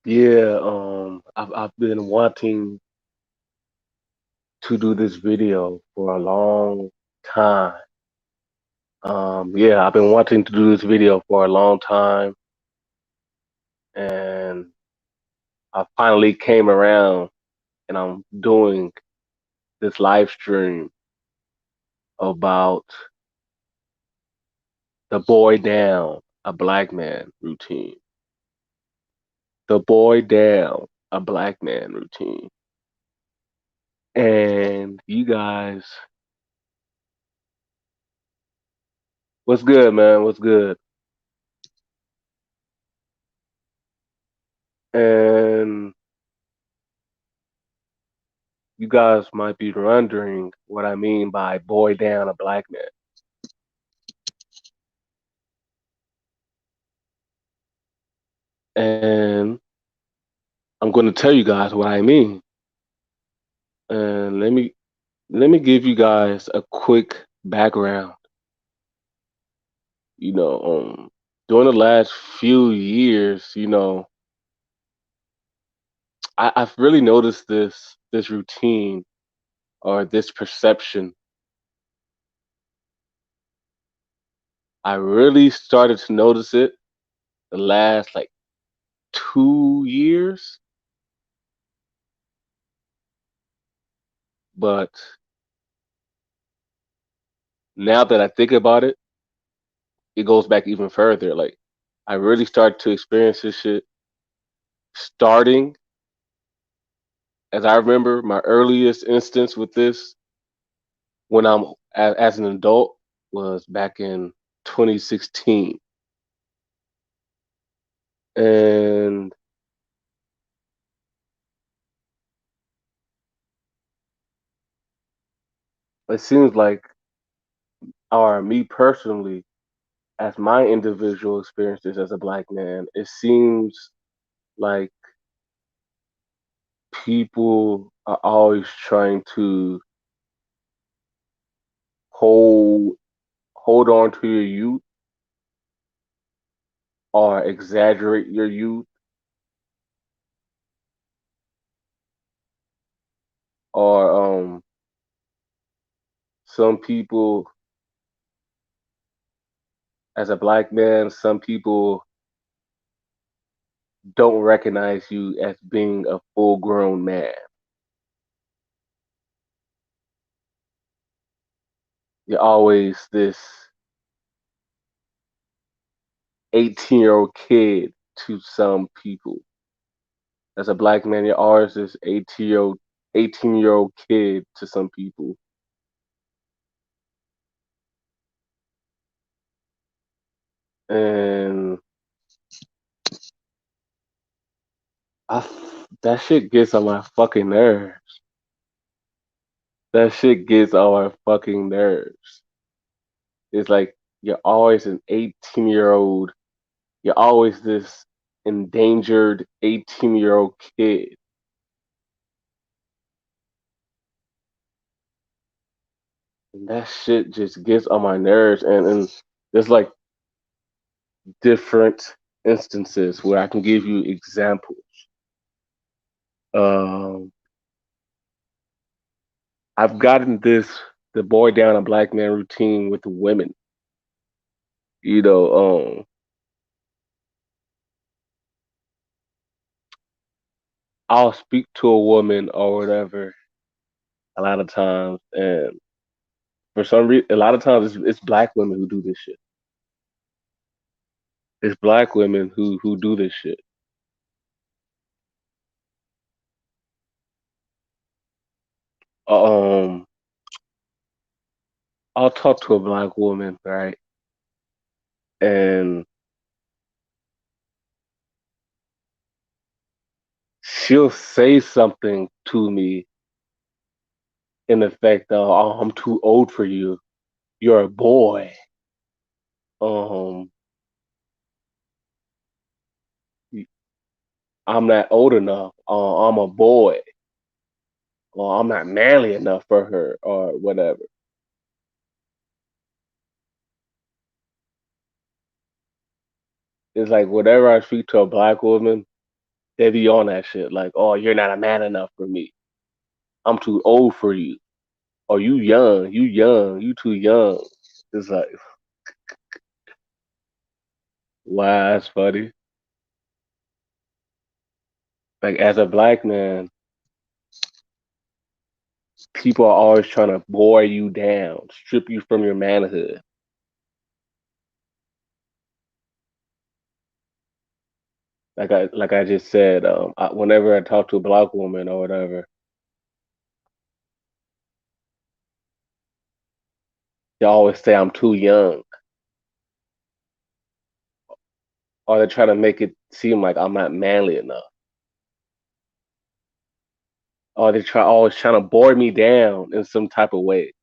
Yeah, I've been wanting to do this video for a long time. Yeah, I've been wanting to do this video for a long time, and I finally came around, and I'm doing this live stream about the boy down a black man routine. The boy down a black man routine. And you guys, what's good, man? What's good? And you guys might be wondering what I mean by boy down a black man. And I'm going to tell you guys what I mean. And let me give you guys a quick background. You know, during the last few years, I've really noticed this routine or this perception. I really started to notice it the last like 2 years, but now that I think about it, it goes back even further. Like I really started to experience this shit starting as I remember my earliest instance with this when as an adult was back in 2016. And it seems like, or me personally, as my individual experiences as a black man, it seems like people are always trying to hold hold on to your youth or exaggerate your youth or some people as a black man, some people don't recognize you as being a full grown man. You're always this 18-year-old kid to some people. As a black man, you're always this 18-year old kid to some people. And that shit gets on my fucking nerves. That shit gets on my fucking nerves. It's like you're always an 18-year-old. You're always this endangered 18-year-old kid. And that shit just gets on my nerves. And there's like different instances where I can give you examples. Um, I've gotten the boy down a black man routine with women. You know, I'll speak to a woman or whatever a lot of times, and for some reason, a lot of times it's black women who do this shit. It's black women who do this shit. Um, I'll talk to a black woman, right, and she'll say something to me in effect of, "Oh, I'm too old for you. You're a boy. Um, I'm not old enough. I'm a boy. Or I'm not manly enough for her, or whatever." It's like whenever I speak to a black woman, They be on that shit like, oh, you're not a man enough for me. I'm too old for you. Or you young, you too young. It's like, wow, that's funny. Like as a black man, people are always trying to bore you down, strip you from your manhood. Like I just said, whenever I talk to a black woman or whatever, they always say I'm too young, or they try to make it seem like I'm not manly enough, or they try always trying to bore me down in some type of way.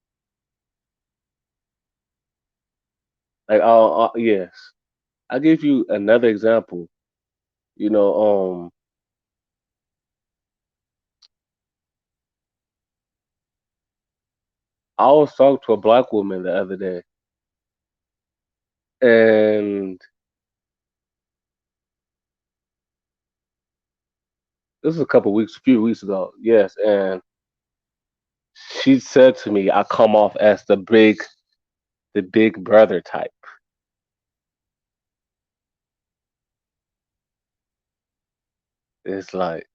Like, oh, yes, I'll give you another example. You know, I was talking to a black woman the other day, and this was a couple weeks, a few weeks ago. Yes, and she said to me, "I come off as the big brother type." It's like,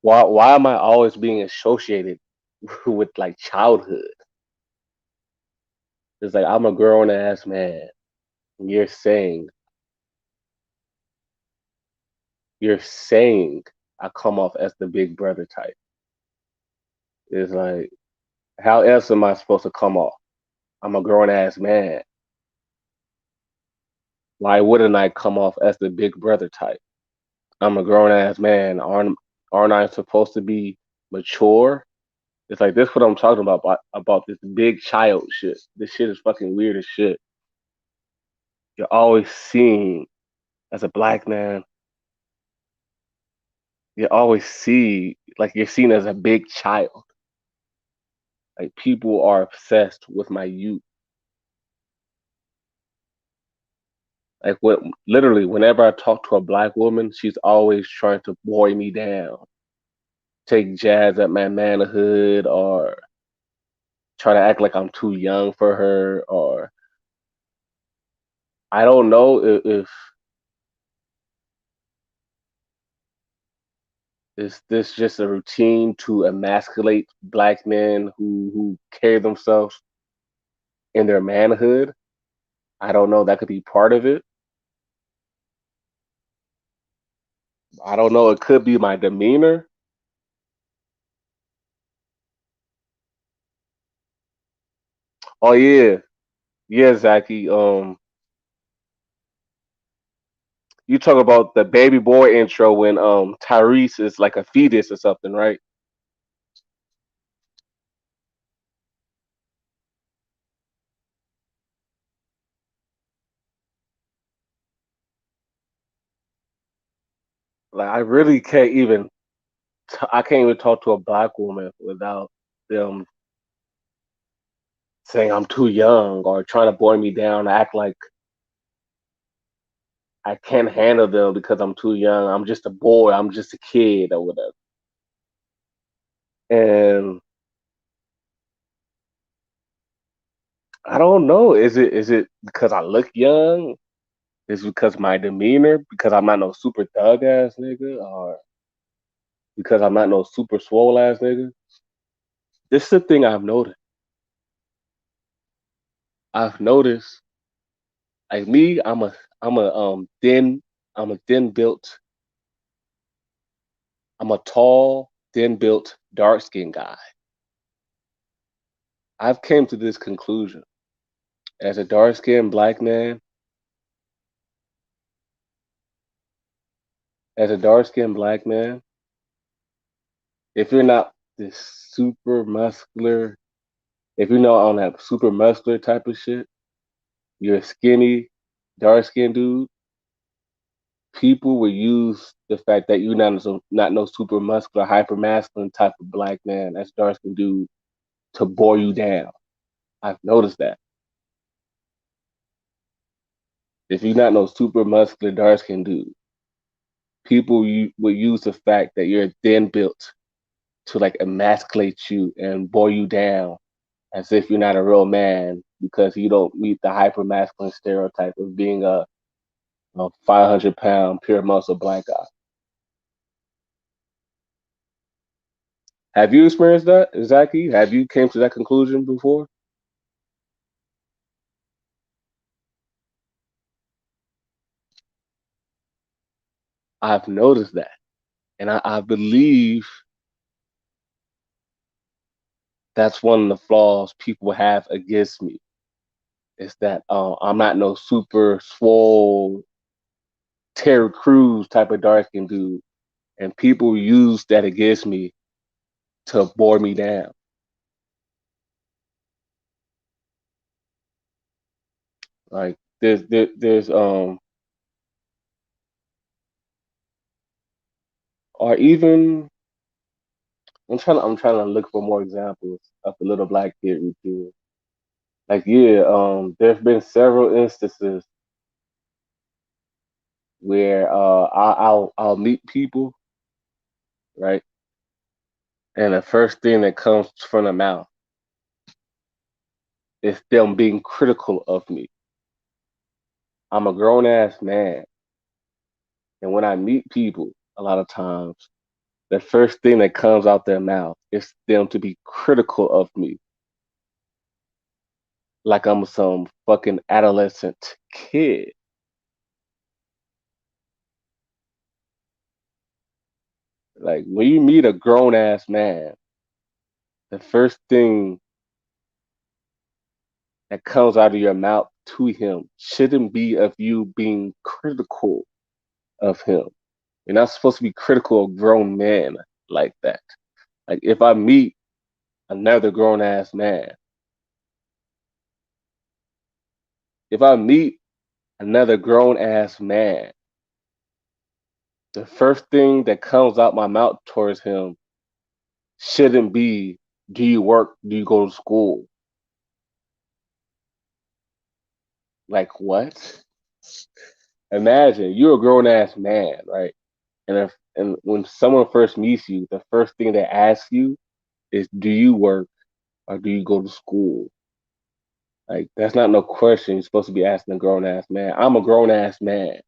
why am I always being associated with like childhood? It's like I'm a grown ass man. And you're saying I come off as the big brother type. It's like, how else am I supposed to come off? I'm a grown ass man. Why wouldn't I come off as the big brother type? I'm a grown ass man. Aren't I supposed to be mature? It's like this what I'm talking about this big child shit. This shit is fucking weird as shit. You're always seen as a black man. You always see like you're seen as a big child. Like people are obsessed with my youth. Like what literally whenever I talk to a black woman, she's always trying to bore me down, take jabs at my manhood, or try to act like I'm too young for her, or I don't know if is this just a routine to emasculate black men who carry themselves in their manhood. I don't know. That could be part of it. I don't know. It could be my demeanor. Oh yeah, yeah, Zaki. You talk about the baby boy intro when Tyrese is like a fetus or something, right? Like I really can't even. I can't even talk to a black woman without them saying I'm too young or trying to bore me down, act like I can't handle them because I'm too young. I'm just a boy. I'm just a kid or whatever. And I don't know. Is it because I look young? Is it because my demeanor? Because I'm not no super thug ass nigga, or because I'm not no super swole ass nigga? This is the thing I've noticed. I've noticed, like me, I'm a thin built, I'm a tall, thin built, dark skinned guy. I've came to this conclusion as a dark skinned black man, as a dark skinned black man, if you're not this super muscular, if you're not on that super muscular type of shit, you're a skinny, dark skinned dude, people will use the fact that you're not no super muscular, hyper masculine type of black man, that's dark skinned dude, to bore you down. I've noticed that. If you're not no super muscular dark skinned dude, people would use the fact that you're thin built to like emasculate you and boil you down as if you're not a real man because you don't meet the hyper masculine stereotype of being a 500-pound pure muscle black guy. Have you experienced that, Zaki? Have you came to that conclusion before? I've noticed that, and I believe that's one of the flaws people have against me is that I'm not no super swole Terry Crews type of dark skinned dude, and people use that against me to bore me down. Like there's or even I'm trying to look for more examples of the little black kid routine. Like yeah, there's been several instances where I'll meet people, right? And the first thing that comes from the mouth is them being critical of me. I'm a grown ass man, and when I meet people, a lot of times the first thing that comes out their mouth is them to be critical of me, like I'm some fucking adolescent kid. Like when you meet a grown ass man, the first thing that comes out of your mouth to him shouldn't be of you being critical of him. You're not supposed to be critical of grown men like that. Like if I meet another grown ass man, if I meet another grown ass man, the first thing that comes out my mouth towards him shouldn't be, do you work? Do you go to school? Like what? Imagine you're a grown ass man, right? And when someone first meets you, the first thing they ask you is, do you work or do you go to school? Like that's not no question you're supposed to be asking a grown ass man. I'm a grown ass man.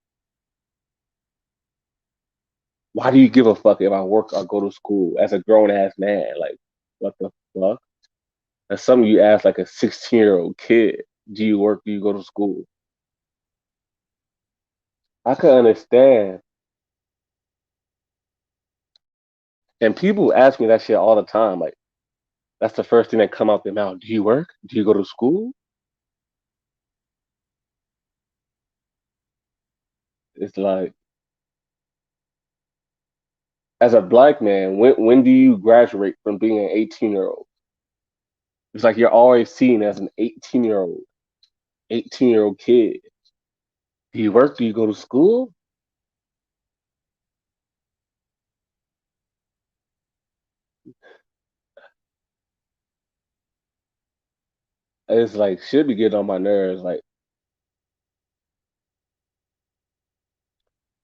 Why do you give a fuck if I work or go to school as a grown ass man? Like what the fuck? That's something you ask like a 16-year-old kid. Do you work? Do you go to school? I can understand. And people ask me that shit all the time. Like that's the first thing that come out their mouth. Do you work? Do you go to school? It's like as a black man, when do you graduate from being an 18-year-old? It's like you're always seen as an 18-year-old kid. Do you work? Do you go to school? It's like should be getting on my nerves. Like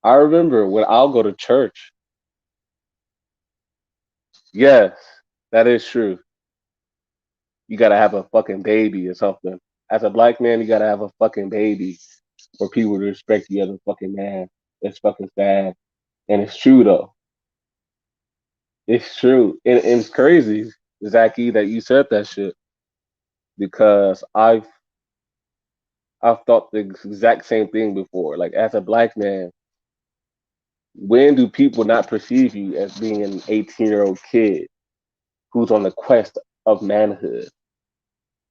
I remember when I'll go to church. Yes, that is true. You gotta have a fucking baby or something. As a black man, you gotta have a fucking baby for people to respect you as a fucking man. It's fucking sad. And it's true though. It's true. And it's crazy, Zachy, that you said that shit. Because I've thought the exact same thing before. Like as a black man, when do people not perceive you as being an 18-year-old kid who's on the quest of manhood?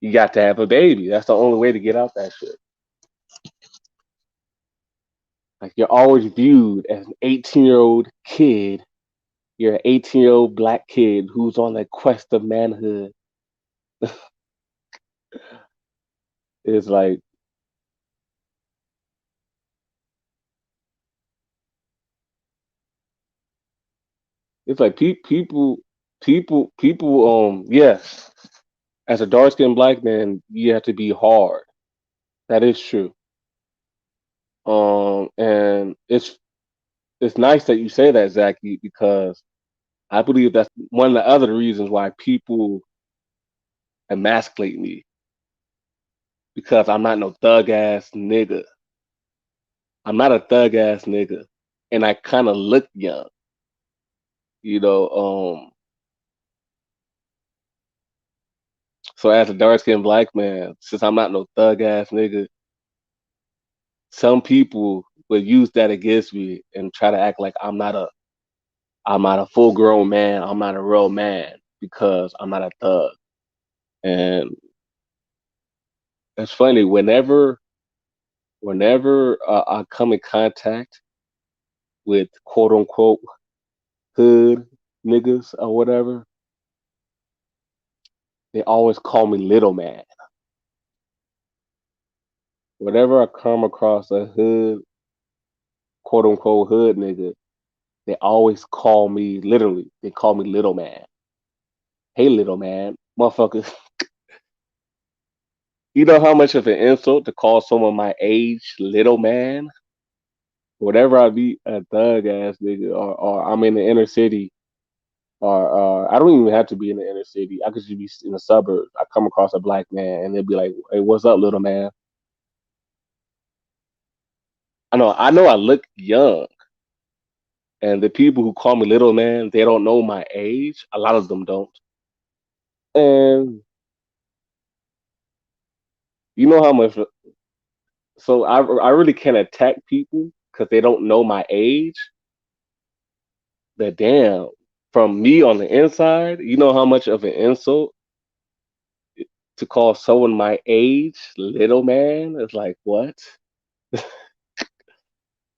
You got to have a baby. That's the only way to get out that shit. Like you're always viewed as an 18-year-old kid. You're an 18-year-old black kid who's on the quest of manhood. It's like people. Yes, as a dark skinned black man, you have to be hard. That is true. And it's nice that you say that, Zachy, because I believe that's one of the other reasons why people emasculate me, because I'm not no thug ass nigga. I'm not a thug ass nigga, and I kind of look young, you know. So as a dark skinned black man, since I'm not no thug ass nigga, some people would use that against me and try to act like I'm not a full grown man. I'm not a real man because I'm not a thug. And it's funny whenever I come in contact with quote unquote hood niggas or whatever, they always call me little man. Whenever I come across a hood, quote unquote hood nigga, they always call me literally. They call me little man. Hey, little man, motherfucker. You know how much of an insult to call someone my age little man? Whenever I meet a thug ass nigga, or I'm in the inner city, or I don't even have to be in the inner city. I could just be in the suburbs. I come across a black man, and they'll be like, "Hey, what's up, little man?" I know, I look young, and the people who call me little man, they don't know my age. A lot of them don't, and you know how much. So I really can't attack people because they don't know my age. But damn, from me on the inside, you know how much of an insult to call someone my age little man? It's like what?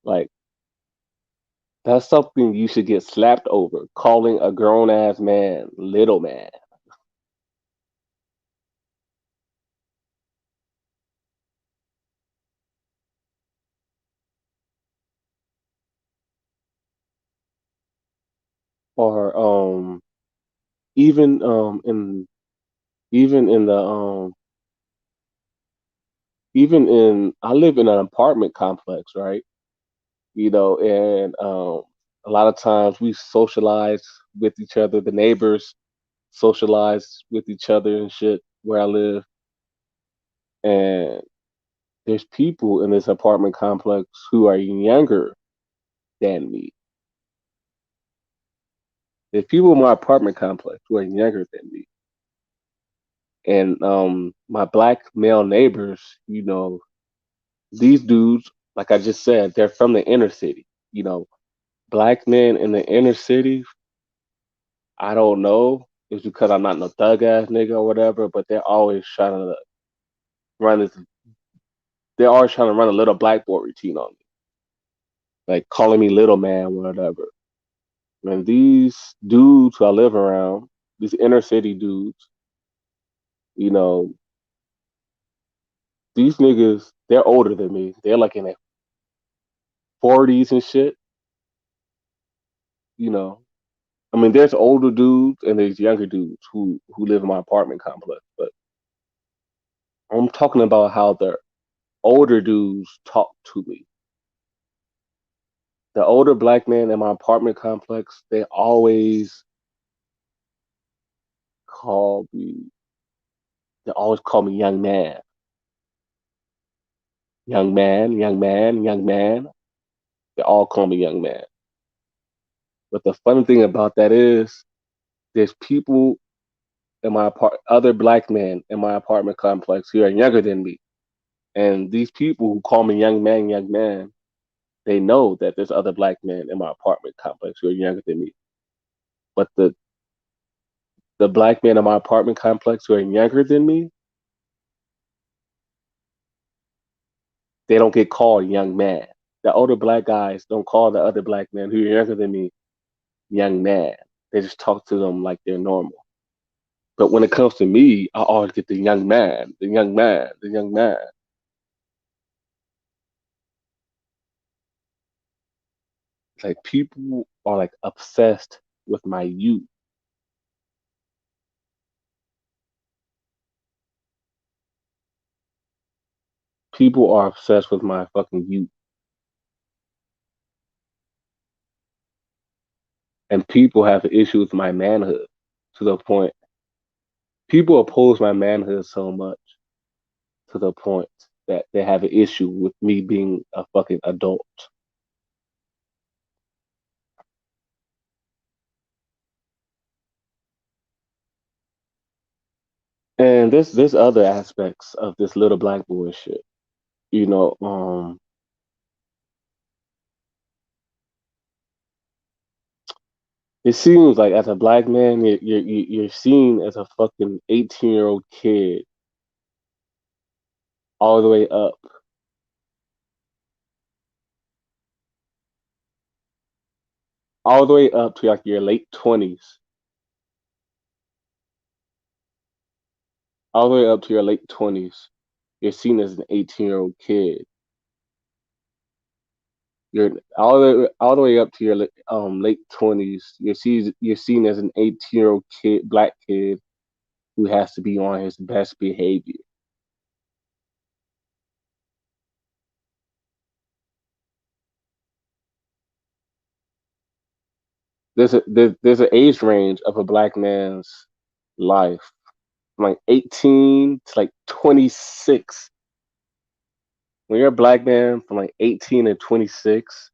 Like that's something you should get slapped over, calling a grown ass man little man. Or even even in the even in I live in an apartment complex, right? You know, and a lot of times we socialize with each other. The neighbors socialize with each other and shit where I live. And there's people in this apartment complex who are younger than me. There's people in my apartment complex who are younger than me. And my black male neighbors, you know, these dudes, like I just said, they're from the inner city. You know, black men in the inner city, I don't know. It's because I'm not no thug ass nigga or whatever, but run this they're always trying to run a little blackboard routine on me. Like calling me little man, whatever. And these dudes who I live around, these inner city dudes, you know, these niggas, they're older than me. They're like in their 40s and shit, you know. I mean, there's older dudes and there's younger dudes who live in my apartment complex, but I'm talking about how the older dudes talk to me. The older black men in my apartment complex, they always call me, they always call me young man, young man, young man, young man. They all call me young man. But the funny thing about that is, there's people other black men in my apartment complex who are younger than me, and these people who call me young man, they know that there's other black men in my apartment complex who are younger than me. But the black men in my apartment complex who are younger than me, they don't get called young man. The older black guys don't call the other black men who are younger than me young man. They just talk to them like they're normal. But when it comes to me, I always get the young man, the young man, the young man. It's like people are like obsessed with my youth. People are obsessed with my fucking youth. And people have an issue with my manhood to the point people oppose my manhood so much to the point that they have an issue with me being a fucking adult. And there's other aspects of this little black boy shit. You know, it seems like as a black man, you're seen as a fucking 18-year-old kid all the way up, all the way up to like your late 20s, all the way up to your late 20s. You're seen as an 18-year-old kid. You're all the way up to your late 20s. You're seen as an 18-year-old kid, black kid who has to be on his best behavior. There's an age range of a black man's life from like 18 to like 26. When you're a black man from like 18 to 26,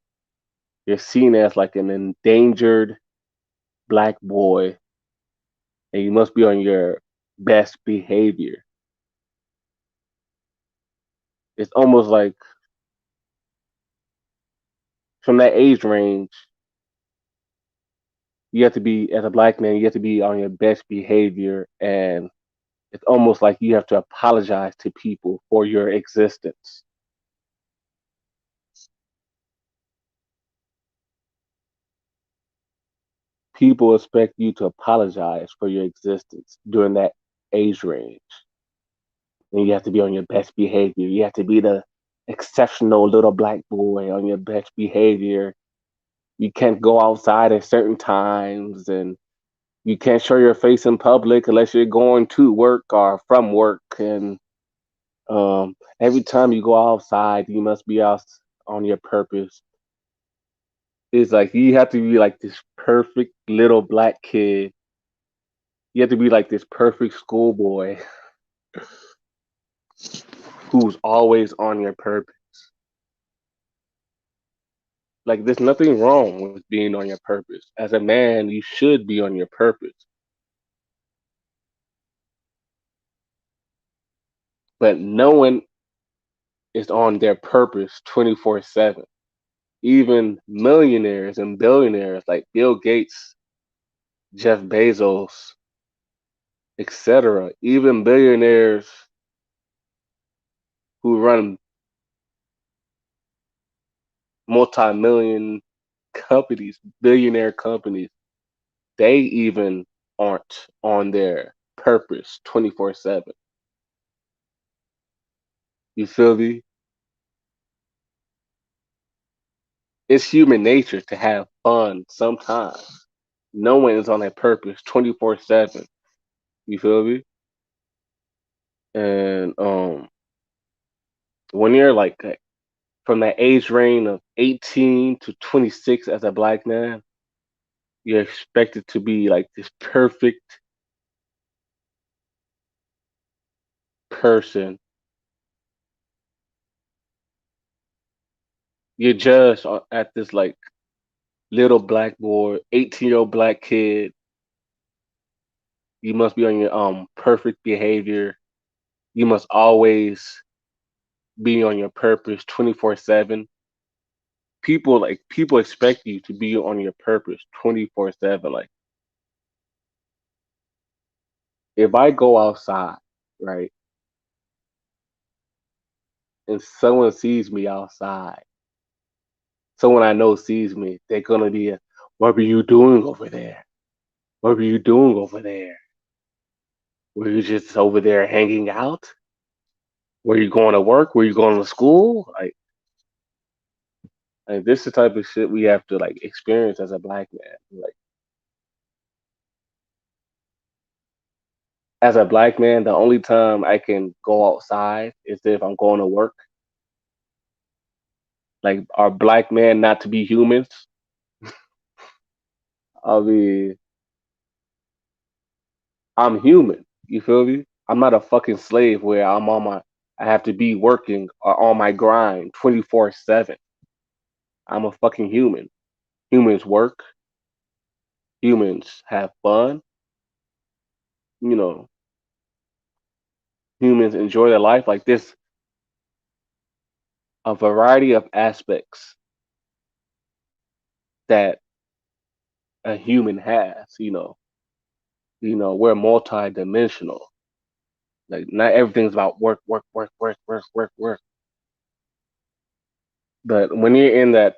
you're seen as like an endangered black boy, and you must be on your best behavior. It's almost like from that age range, you have to be as a black man, you have to be on your best behavior, and it's almost like you have to apologize to people for your existence. People expect you to apologize for your existence during that age range. And you have to be on your best behavior. You have to be the exceptional little black boy on your best behavior. You can't go outside at certain times, and you can't show your face in public unless you're going to work or from work. And every time you go outside, you must be out on your purpose. It's like you have to be like this perfect little black kid. You have to be like this perfect schoolboy who's always on your purpose. Like there's nothing wrong with being on your purpose. As a man, you should be on your purpose. But no one is on their purpose 24/7. Even millionaires and billionaires like Bill Gates, Jeff Bezos, etc. Even billionaires who run multi-million companies, billionaire companies, they even aren't on their purpose 24/7. You feel me? It's human nature to have fun sometimes. No one is on their purpose 24/7. You feel me? And when you're like from that age range of 18 to 26 as a black man, you're expected to be like this perfect person. You're judged at this like little black boy, 18-year-old black kid. You must be on your perfect behavior. You must always be on your purpose 24/7. People expect you to be on your purpose 24/7. Like if I go outside, right, and someone sees me outside, someone I know sees me, they're gonna be, what were you doing over there? What were you doing over there? Were you just over there hanging out? Were you going to work? Were you going to school? Like this is the type of shit we have to like experience as a black man. Like as a black man, the only time I can go outside is if I'm going to work. Like are black men not to be humans? I mean, I'm human. You feel me? I'm not a fucking slave where I have to be working or on my grind 24/7. I'm a fucking human. Humans work, humans have fun, you know, humans enjoy their life. Like this, a variety of aspects that a human has, we're multi-dimensional. Like not everything's about work, work, work, work, work, work, work. But when you're in that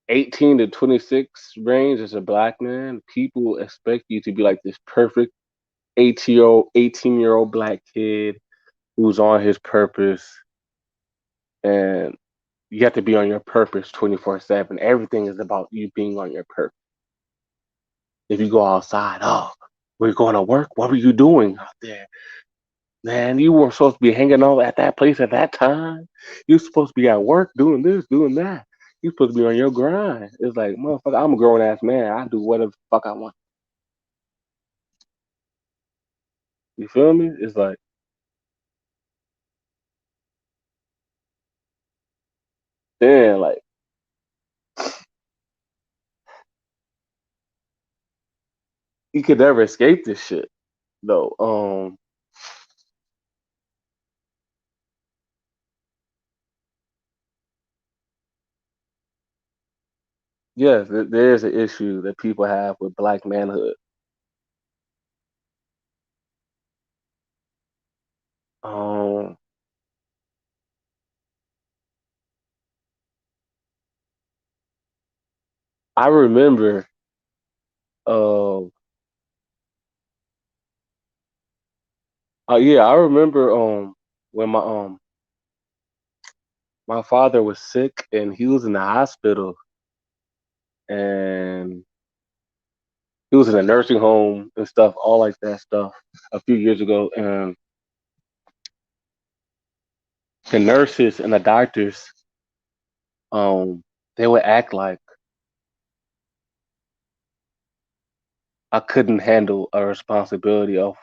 18 to 26 range as a black man, people expect you to be like this perfect 18-year-old black kid who's on his purpose, and you have to be on your purpose 24/7. Everything is about you being on your purpose. If you go outside, oh, we're going to work. What were you doing out there? Man, you were supposed to be hanging out at that place at that time. You're supposed to be at work doing this, doing that. You're supposed to be on your grind. It's like, motherfucker, I'm a grown ass man. I do whatever the fuck I want. You feel me? It's like, damn, like, you could never escape this shit, though. Yes, there is an issue that people have with black manhood. Um, I remember, uh, yeah, I remember, when my father was sick and he was in the hospital and he was in a nursing home and stuff, all like that stuff a few years ago. And the nurses and the doctors, um, they would act like I couldn't handle a responsibility of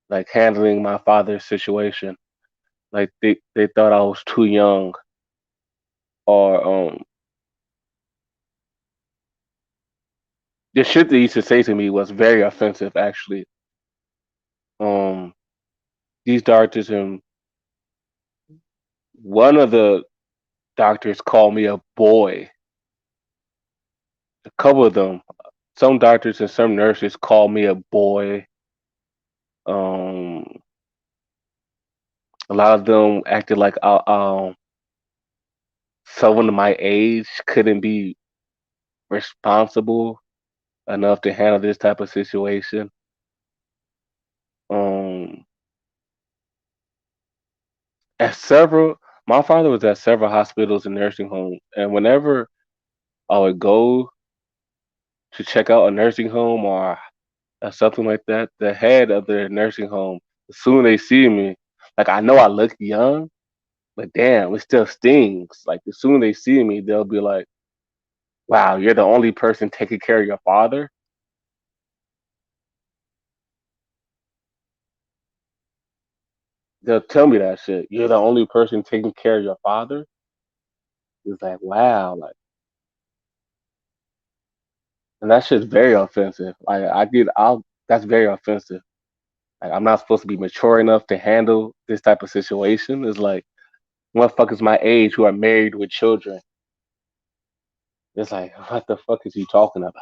like handling my father's situation. Like they thought I was too young, or the shit they used to say to me was very offensive actually. Um, these doctors, and one of the doctors called me a boy. A couple of them, some doctors and some nurses called me a boy. Um, a lot of them acted like someone my age couldn't be responsible enough to handle this type of situation. Um, at several, my father was at several hospitals and nursing homes, and whenever I would go to check out a nursing home or something like that, the head of the nursing home, as soon as they see me, like I know I look young, but damn, it still stings. Like as soon as they see me, they'll be like, "Wow, you're the only person taking care of your father." They'll tell me that shit. You're the only person taking care of your father. It's like, wow, like, and that shit's very offensive. Like, that's very offensive. Like, I'm not supposed to be mature enough to handle this type of situation. It's like, motherfuckers my age who are married with children. It's like, what the fuck is you talking about?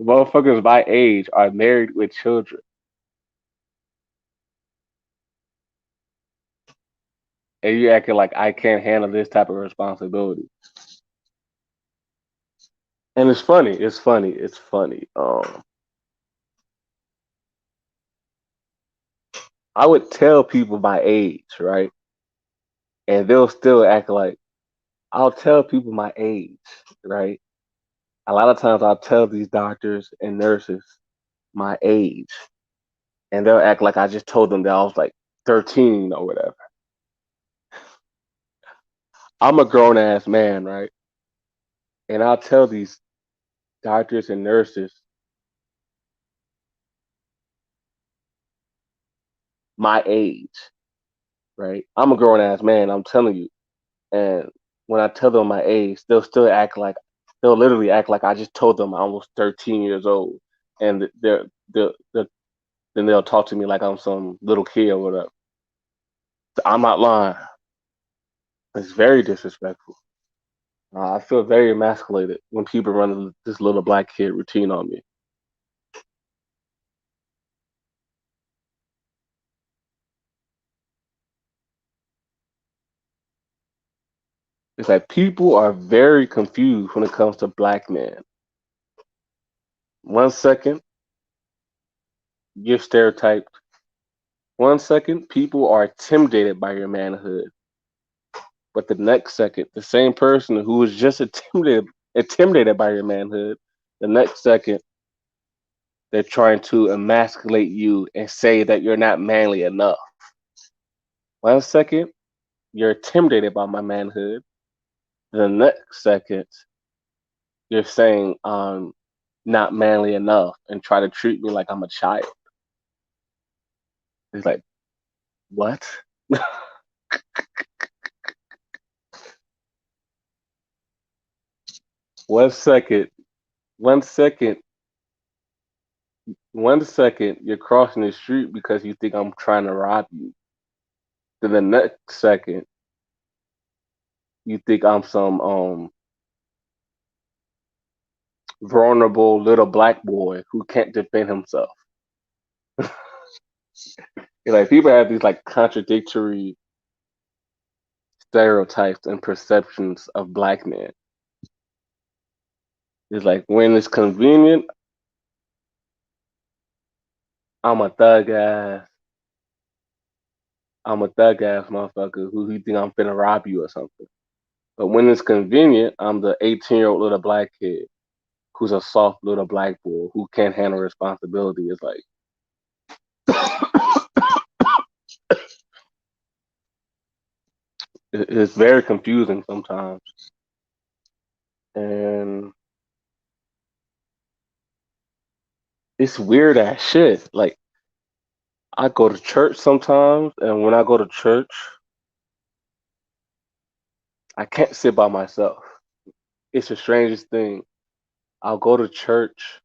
Motherfuckers my age are married with children, and you acting like I can't handle this type of responsibility. And it's funny. It's funny. It's funny. I would tell people my age, right? And they'll still act like I'll tell people my age, right? A lot of times I'll tell these doctors and nurses my age, and they'll act like I just told them that I was like 13 or whatever. I'm a grown ass man, right? And I'll tell these doctors and nurses my age, right? I'm a grown ass man, I'm telling you. And when I tell them my age, they'll literally act like I just told them I'm almost 13 years old. And they're then they'll talk to me like I'm some little kid or whatever. I'm not lying. It's very disrespectful. I feel very emasculated when people run this little black kid routine on me. It's like people are very confused when it comes to black men. One second, you're stereotyped. One second, people are intimidated by your manhood. But the next second, the same person who was just intimidated by your manhood, the next second, they're trying to emasculate you and say that you're not manly enough. One second, you're intimidated by my manhood. The next second, you're saying I'm not manly enough and try to treat me like I'm a child. It's like, what? one second, one second, one second, you're crossing the street because you think I'm trying to rob you. Then the next second, you think I'm some vulnerable little black boy who can't defend himself. Like people have these like contradictory stereotypes and perceptions of black men. It's like when it's convenient, I'm a thug ass, I'm a thug ass motherfucker who you think I'm finna rob you or something. But when it's convenient, I'm the 18-year-old little black kid who's a soft little black boy who can't handle responsibility. It's like it's very confusing sometimes, and it's weird ass shit. Like I go to church sometimes, and when I go to church, I can't sit by myself. It's the strangest thing. I'll go to church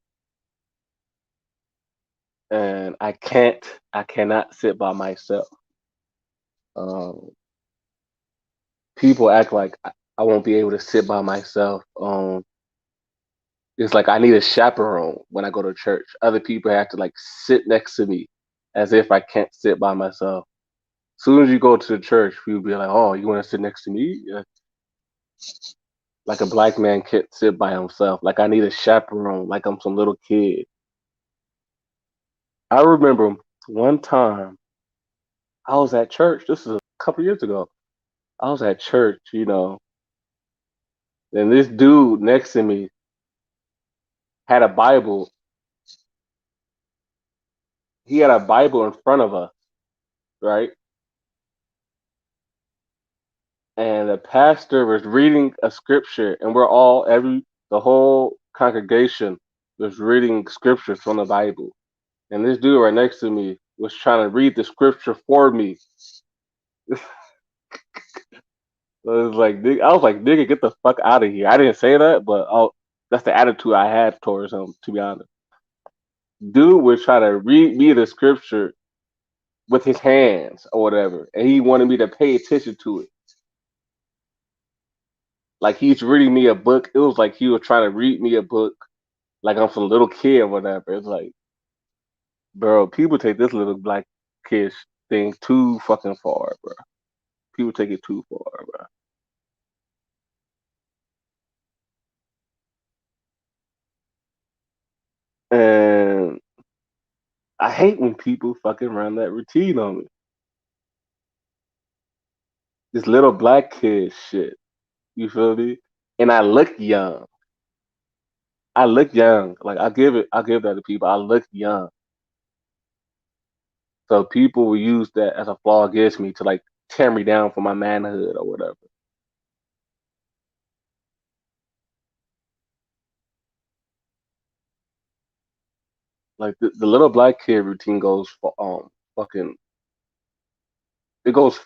and I cannot sit by myself. Um, people act like I won't be able to sit by myself. It's like I need a chaperone when I go to church. Other people have to like sit next to me as if I can't sit by myself. As soon as you go to the church, people be like, "Oh, you want to sit next to me?" Yeah. Like a black man can't sit by himself. Like I need a chaperone. Like I'm some little kid. I remember one time I was at church. This is a couple years ago. I was at church, and this dude next to me had a Bible. He had a Bible in front of us, right? And the pastor was reading a scripture, and the whole congregation was reading scriptures from the Bible. And this dude right next to me was trying to read the scripture for me. So it was like, I was like, nigga, get the fuck out of here. I didn't say that, but that's the attitude I had towards him, to be honest. Dude was trying to read me the scripture with his hands or whatever, and he wanted me to pay attention to it. Like he's reading me a book. It was like he was trying to read me a book like I'm some little kid or whatever. It's like, bro, people take this little black kid thing too fucking far, bro. People take it too far, bro. And I hate when people fucking run that routine on me. This little black kid shit. You feel me? And I look young. I look young. Like I give that to people. I look young. So people will use that as a flaw against me to like tear me down for my manhood or whatever. Like the little black kid routine goes for fucking it goes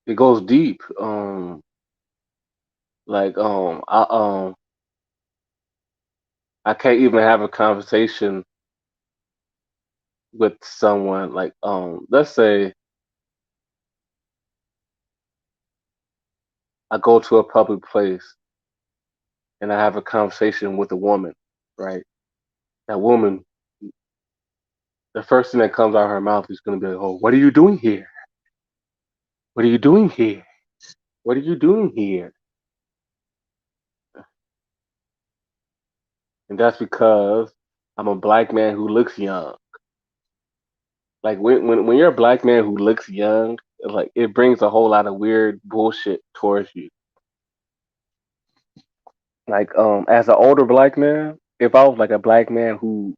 it goes deep. Like I can't even have a conversation with someone like let's say I go to a public place and I have a conversation with a woman, right? That woman, the first thing that comes out of her mouth is gonna be like, "Oh, what are you doing here? What are you doing here? What are you doing here?" And that's because I'm a black man who looks young. Like when you're a black man who looks young, like it brings a whole lot of weird bullshit towards you. Like as an older black man, if I was like a black man who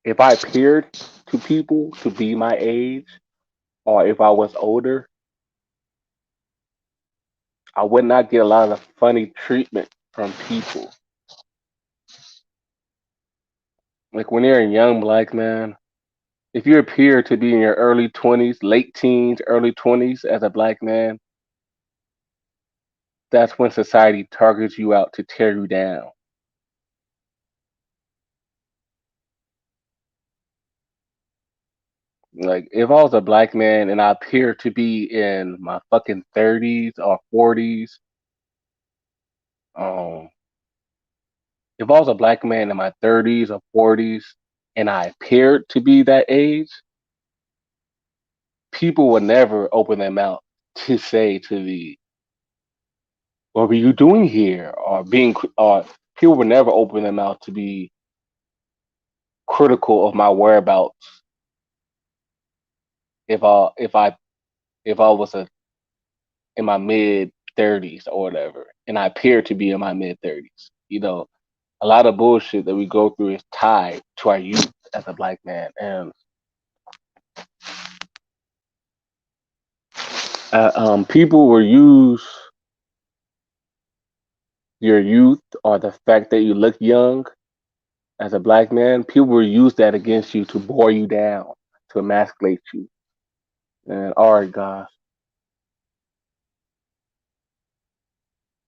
if I appeared to people to be my age or if I was older, I would not get a lot of funny treatment from people. Like when you're a young black man, if you appear to be in your early 20s, late teens, early 20s as a black man, that's when society targets you out to tear you down. Like if I was a black man and I appear to be in my fucking 30s or 40s, um, if I was a black man in my 30s or 40s and I appeared to be that age, people would never open their mouth to say to me, "What were you doing here?" or people would never open their mouth to be critical of my whereabouts if I was in my mid 30s or whatever, and I appear to be in my mid 30s. A lot of bullshit that we go through is tied to our youth as a black man, and people will use your youth or the fact that you look young as a black man. People will use that against you to bore you down, to emasculate you. And all right, guys.